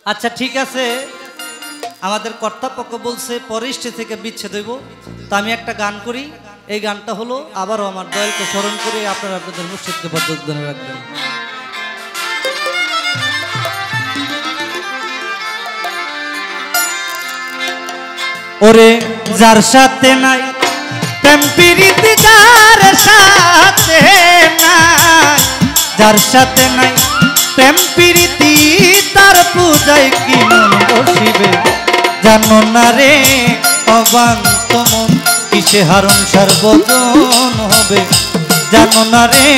আচ্ছা ঠিক আছে, আমাদের কর্তাপক্ষ বলছে পরে স্টেজ থেকে বিচ্ছেদ হইব, তো আমি একটা গান করি। এই গানটা হলো আবারও আমার দয়ালকে স্মরণ করে আপনারা আপনাদের মুর্শিদকে বদ্ধ রাখবেন। ওরে যার সাথে নাই প্রেম প্রীতি, যার সাথে নাই, যার সাথে নাই প্রেম প্রীতি, তার পূজায় কি মন বসিবে জানো না রে অবান্ত মন, কিসে হারণ সার্বজন হবে জানো না রে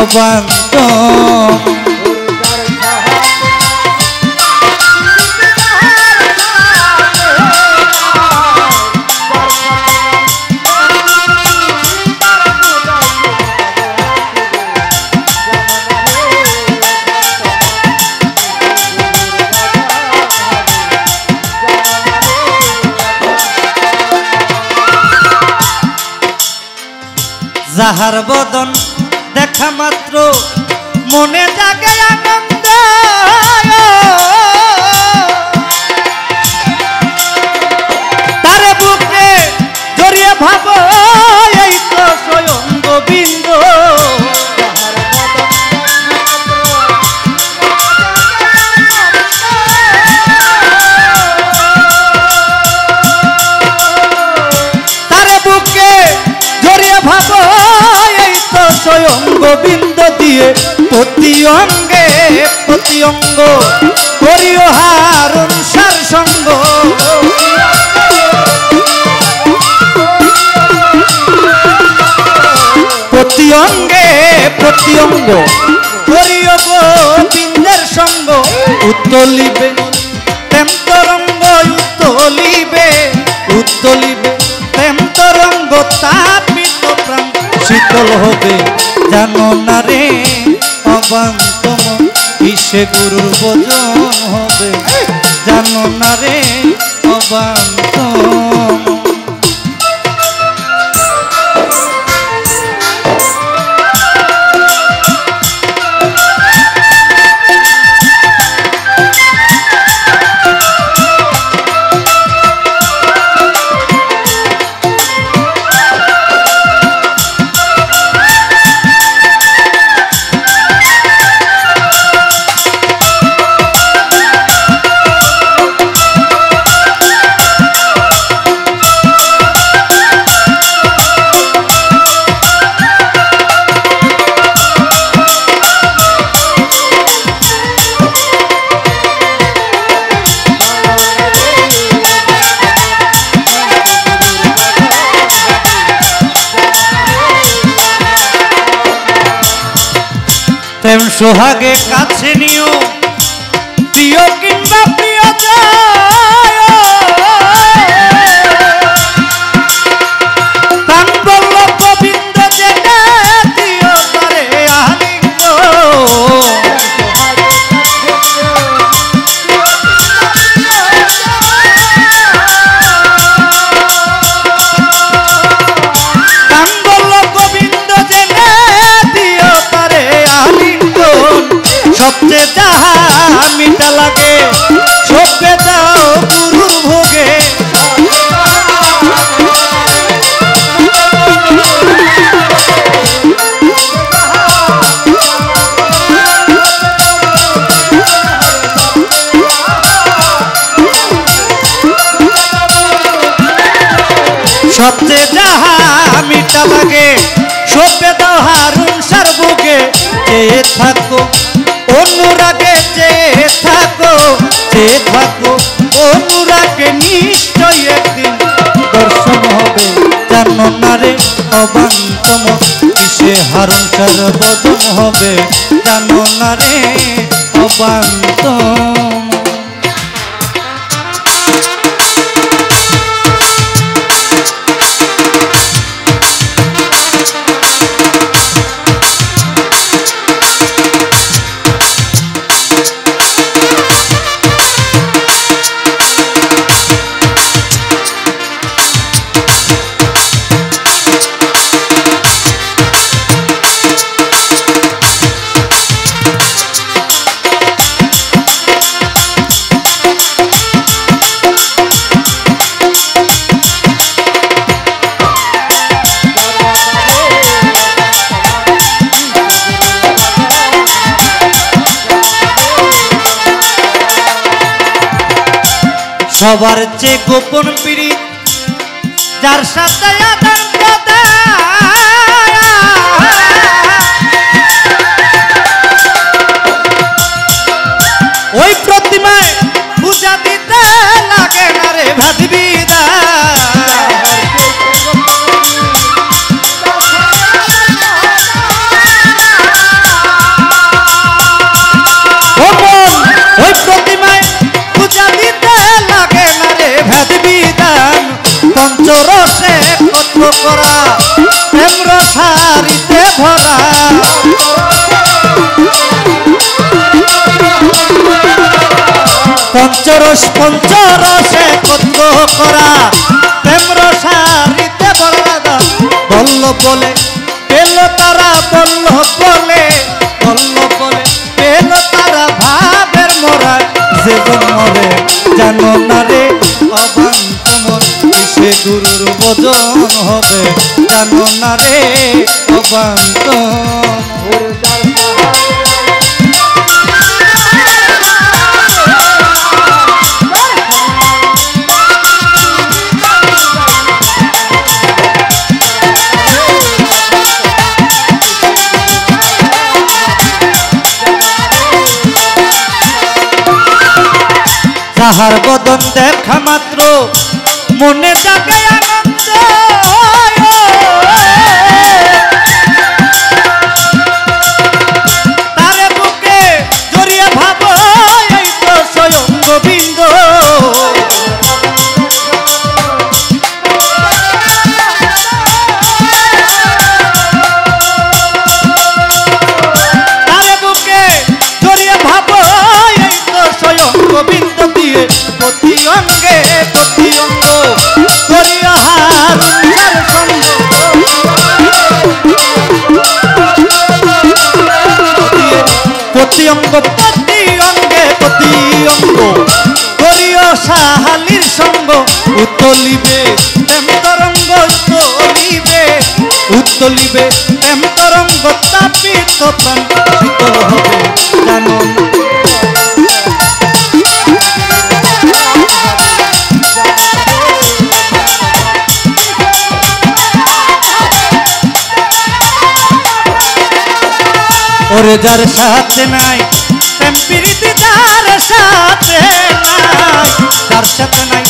অবান্ত। যাহার বদন দেখা মাত্র মনে জাগে আনন্দ, তার বুকে জড়িয়ে ভাবো এই তো স্বয়ং গোবিন্দ। তার বুকে জড়িয়ে ভাবো স্বয়ং গোবিন্দ দিয়ে প্রতি অঙ্গে প্রতি অঙ্গ করিও হারণ সার সঙ্গ। প্রতি অঙ্গে প্রতি অঙ্গ করিও গোবিন্দের সঙ্গ। উত্তলিবে প্রেম তরঙ্গ, উত্তলিবে উত্তলিবে প্রেম তরঙ্গ, তাপিত প্রাণ শীতল হবে জানো না রে অবান্ত মন, কিসে গুরুর ভজন হবে জানো না রে অবান্ত। প্রেম সোহাগে কাছে নিও প্রিয় কিংবা প্রিয় প্রাণ বলল গোবিন্দ যেটা দিও তারে আলিঙ্গ। প্রাণ বলল গোবিন্দ যেটা দিও তারে আলিঙ্গ। সবচেয়ে যাহা মিঠা লাগে সবকে দাও গুরুর ভোগে। সবচেয়ে যাহা মিঠা লাগে সবকে দাও হারুন সার বুকে। চেয়ে থাকো অনুরাগে, চেয়ে থাকো চেয়ে থাকো অনুরাগে, নিশ্চয় একদিন দর্শন হবে জানো না রে অবান্ত মন, কিসে হারণ সার্বজন হবে জানো না রে অবান্ত। সবার চেয়ে গোপন পীড়িত যার সাথে আদান ওই প্রতিমায় পূজা দিতে লাগে না রে ভাদবিদা ওই প্রতিমায় পূজা দিতে লাগে না রে ভাদবিদান পঞ্চরসে কত করা প্রেম রসারিতে ভরা পঞ্চরসে কত করা প্রেম রসারিতে ভরা বলল বলে পেল তারা বলল বলে পেল তারা ভাবের মোরা যে জন্মরে জানো না রে অবান্তমন সে গুরুর ভজন হবে জানো না রে অবান্ত তাহার বদন দেখা মাত্র মনে জাগে আনন্দ তারে বুকে জড়িয়ে ভাব এই তো স্বয়ং গোবিন্দ তারে বুকে জড়িয়ে ভাব এই তো স্বয়ং গোবিন্দ প্রতি অঙ্গে প্রতি অঙ্গ করিয়া হার সঙ্গ প্রতি অঙ্গ প্রতি অঙ্গে প্রতি অঙ্গ করিয়া সাহালির সঙ্গ উত্তলিবে প্রেম তরঙ্গ উত্তলিবে প্রেম তরঙ্গ তাপিত প্রাণ শীতল হবে জানো ওরে যার সাথে নাই প্রেম প্রীতি যার সাথে নাই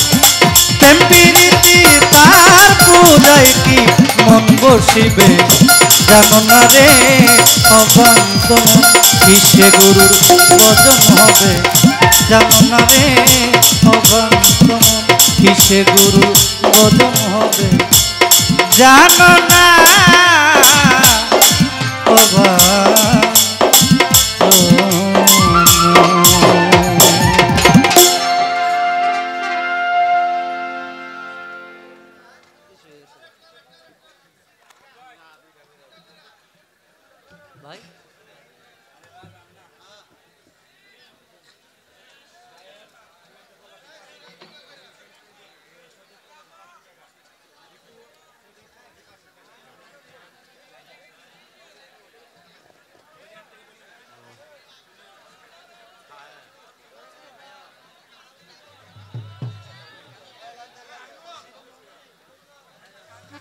প্রেম প্রীতি তার পূজায় কি মন বসিবে জানো না রে অবান্ত কিসে গুরুর ভজন হবে জানো না রে অবান্ত কিসে গুরুর ভজন হবে জানো না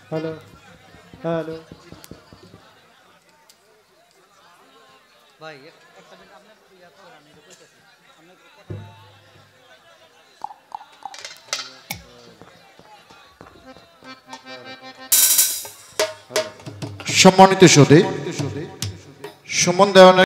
হ্যালো হ্যালো ভাই একটা মিনিট আপনি ইয়া করেন আমি কইতাছি আপনি কথা সম্মানিত সুধী সুমন দেওয়ান